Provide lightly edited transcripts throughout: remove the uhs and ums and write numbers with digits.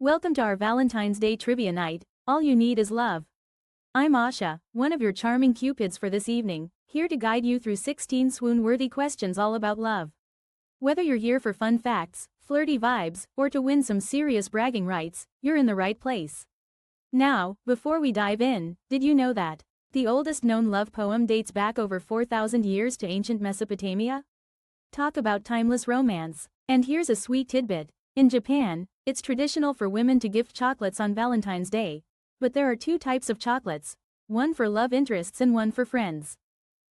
Welcome to our Valentine's Day trivia night. All you need is love. I'm Asha, one of your charming cupids for this evening, here to guide you through 16 swoon-worthy questions all about love. Whether you're here for fun facts, flirty vibes, or to win some serious bragging rights, you're in the right place. Now, before we dive in, did you know that the oldest known love poem dates back over 4,000 years to ancient Mesopotamia? Talk about timeless romance. And here's a sweet tidbit. In Japan, it's traditional for women to gift chocolates on Valentine's Day. But there are two types of chocolates, one for love interests and one for friends.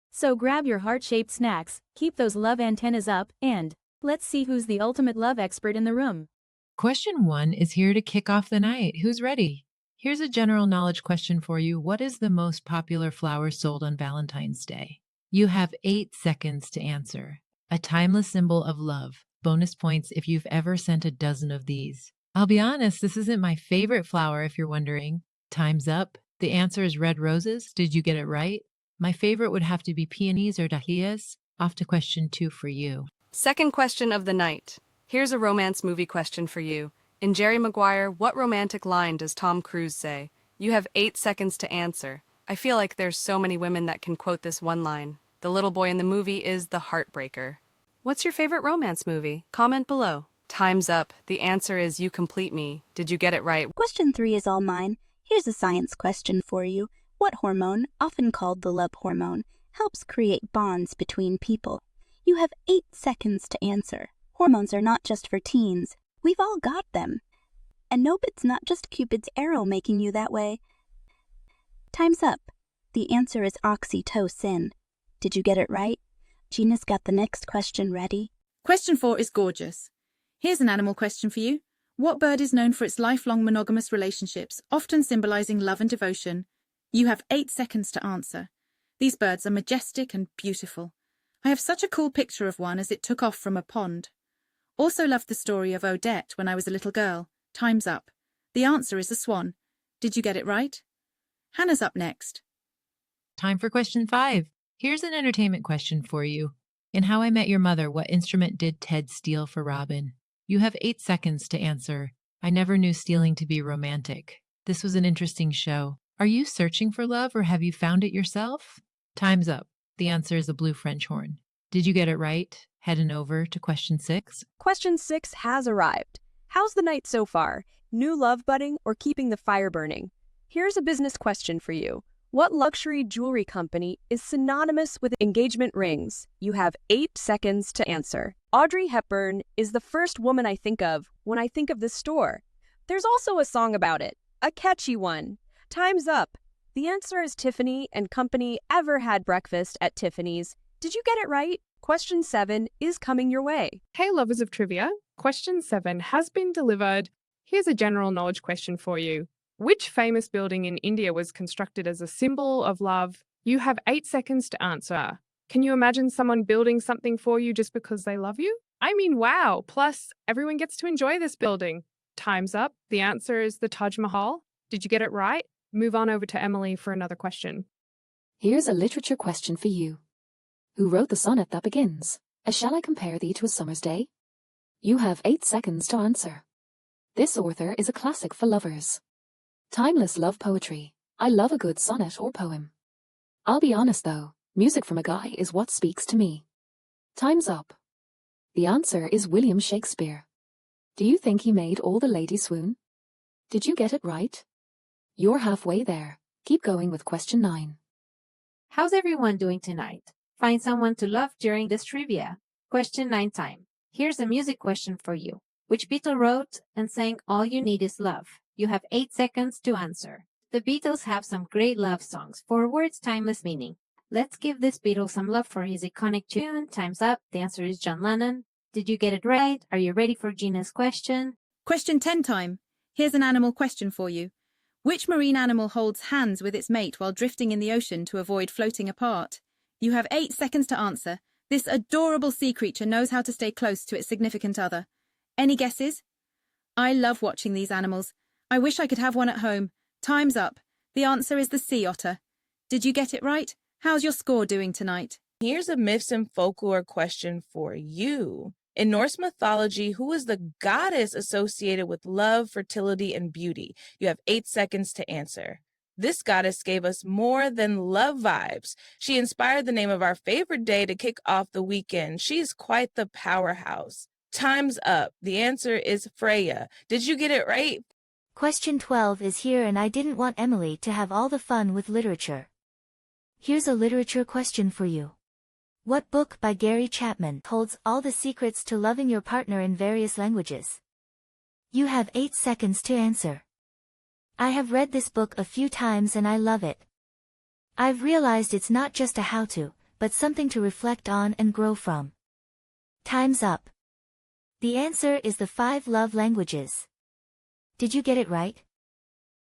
So grab your heart-shaped snacks, keep those love antennas up, and let's see who's the ultimate love expert in the room. Question 1 is here to kick off the night. Who's ready? Here's a general knowledge question for you. What is the most popular flower sold on Valentine's Day? You have 8 seconds to answer. A timeless symbol of love. Bonus points if you've ever sent a dozen of these. I'll be honest, this isn't my favorite flower if you're wondering. Time's up. The answer is red roses. Did you get it right? My favorite would have to be peonies or dahlias. Off to question 2 for you. Second question of the night. Here's a romance movie question for you. In Jerry Maguire, what romantic line does Tom Cruise say? You have 8 seconds to answer. I feel like there's so many women that can quote this one line. The little boy in the movie is the heartbreaker. What's your favorite romance movie? Comment below. Time's up. The answer is You Complete Me. Did you get it right? Question 3 is all mine. Here's a science question for you. What hormone, often called the love hormone, helps create bonds between people? You have 8 seconds to answer. Hormones are not just for teens. We've all got them. And nope, it's not just Cupid's arrow making you that way. Time's up. The answer is oxytocin. Did you get it right? Gina's got the next question ready. Question 4 is gorgeous. Here's an animal question for you. What bird is known for its lifelong monogamous relationships, often symbolizing love and devotion? You have 8 seconds to answer. These birds are majestic and beautiful. I have such a cool picture of one as it took off from a pond. Also loved the story of Odette when I was a little girl. Time's up. The answer is a swan. Did you get it right? Hannah's up next. Time for question 5. Here's an entertainment question for you. In How I Met Your Mother, what instrument did Ted steal for Robin? You have 8 seconds to answer. I never knew stealing to be romantic. This was an interesting show. Are you searching for love or have you found it yourself? Time's up. The answer is a blue French horn. Did you get it right? Heading over to question 6. Question 6 has arrived. How's the night so far? New love budding or keeping the fire burning? Here's a business question for you. What luxury jewelry company is synonymous with engagement rings? You have 8 seconds to answer. Audrey Hepburn is the first woman I think of when I think of this store. There's also a song about it, a catchy one. Time's up. The answer is Tiffany & Company ever had breakfast at Tiffany's. Did you get it right? Question 7 is coming your way. Hey lovers of trivia, question 7 has been delivered. Here's a general knowledge question for you. Which famous building in India was constructed as a symbol of love? You have 8 seconds to answer. Can you imagine someone building something for you just because they love you? I mean, wow. Plus, everyone gets to enjoy this building. Time's up. The answer is the Taj Mahal. Did you get it right? Move on over to Emily for another question. Here's a literature question for you. Who wrote the sonnet that begins, "As shall I compare thee to a summer's day?" You have 8 seconds to answer. This author is a classic for lovers. Timeless love poetry. I love a good sonnet or poem. I'll be honest though, music from a guy is what speaks to me. Time's up. The answer is William Shakespeare. Do you think he made all the ladies swoon? Did you get it right? You're halfway there. Keep going with question 9. How's everyone doing tonight? Find someone to love during this trivia. Question 9 time. Here's a music question for you. Which Beatle wrote and sang All You Need Is Love? You have 8 seconds to answer. The Beatles have some great love songs. For words, timeless meaning. Let's give this Beatle some love for his iconic tune. Time's up. The answer is John Lennon. Did you get it right? Are you ready for Gina's question? Question 10 time. Here's an animal question for you. Which marine animal holds hands with its mate while drifting in the ocean to avoid floating apart? You have 8 seconds to answer. This adorable sea creature knows how to stay close to its significant other. Any guesses? I love watching these animals. I wish I could have one at home. Time's up. The answer is the sea otter. Did you get it right? How's your score doing tonight? Here's a myths and folklore question for you. In Norse mythology, who is the goddess associated with love, fertility, and beauty? You have 8 seconds to answer. This goddess gave us more than love vibes. She inspired the name of our favorite day to kick off the weekend. She's quite the powerhouse. Time's up. The answer is Freya. Did you get it right? Question 12 is here, and I didn't want Emily to have all the fun with literature. Here's a literature question for you. What book by Gary Chapman holds all the secrets to loving your partner in various languages? You have 8 seconds to answer. I have read this book a few times and I love it. I've realized it's not just a how-to, but something to reflect on and grow from. Time's up. The answer is The 5 Love Languages. Did you get it right?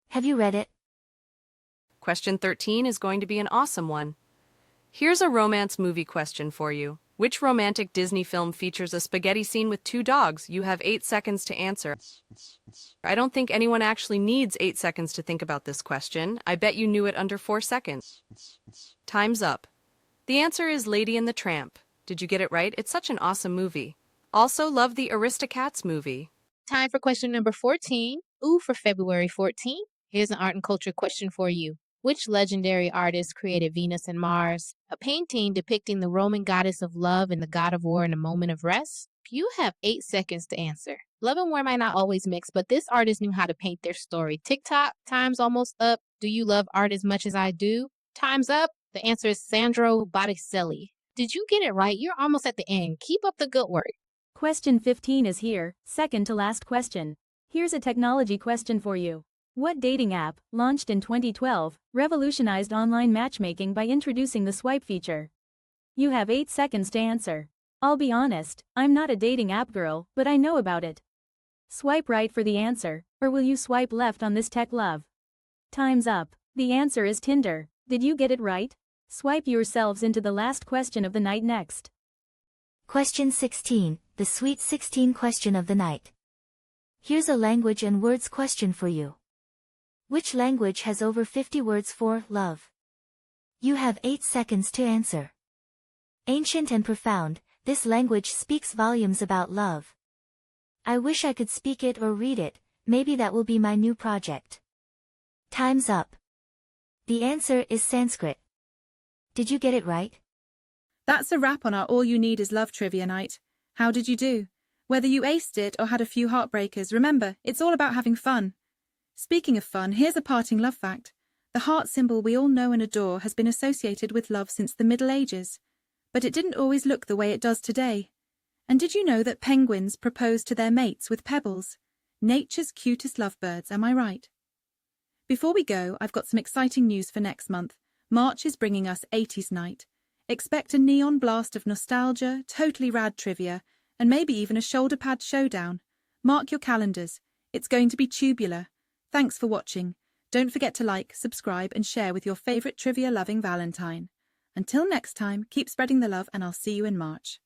Have you read it? Question 13 is going to be an awesome one. Here's a romance movie question for you. Which romantic Disney film features a spaghetti scene with 2 dogs? You have 8 seconds to answer. I don't think anyone actually needs 8 seconds to think about this question. I bet you knew it under 4 seconds. Time's up. The answer is Lady and the Tramp. Did you get it right? It's such an awesome movie. Also love the Aristocats movie. Time for question number 14. Ooh, for February 14th. Here's an art and culture question for you. Which legendary artist created Venus and Mars, a painting depicting the Roman goddess of love and the god of war in a moment of rest? You have 8 seconds to answer. Love and war might not always mix, but this artist knew how to paint their story. TikTok, time's almost up. Do you love art as much as I do? Time's up. The answer is Sandro Botticelli. Did you get it right? You're almost at the end. Keep up the good work. Question 15 is here, second to last question. Here's a technology question for you. What dating app, launched in 2012, revolutionized online matchmaking by introducing the swipe feature? You have 8 seconds to answer. I'll be honest, I'm not a dating app girl, but I know about it. Swipe right for the answer, or will you swipe left on this tech love? Time's up. The answer is Tinder. Did you get it right? Swipe yourselves into the last question of the night next. Question 16, the sweet 16 question of the night. Here's a language and words question for you. Which language has over 50 words for love? You have 8 seconds to answer. Ancient and profound, this language speaks volumes about love. I wish I could speak it or read it, maybe that will be my new project. Time's up. The answer is Sanskrit. Did you get it right? That's a wrap on our All You Need Is Love trivia night. How did you do? Whether you aced it or had a few heartbreakers, remember, it's all about having fun. Speaking of fun, here's a parting love fact. The heart symbol we all know and adore has been associated with love since the Middle Ages. But it didn't always look the way it does today. And did you know that penguins propose to their mates with pebbles? Nature's cutest lovebirds, am I right? Before we go, I've got some exciting news for next month. March is bringing us 80s night. Expect a neon blast of nostalgia, totally rad trivia, and maybe even a shoulder pad showdown. Mark your calendars. It's going to be tubular. Thanks for watching. Don't forget to like, subscribe, and share with your favorite trivia-loving Valentine. Until next time, keep spreading the love, and I'll see you in March.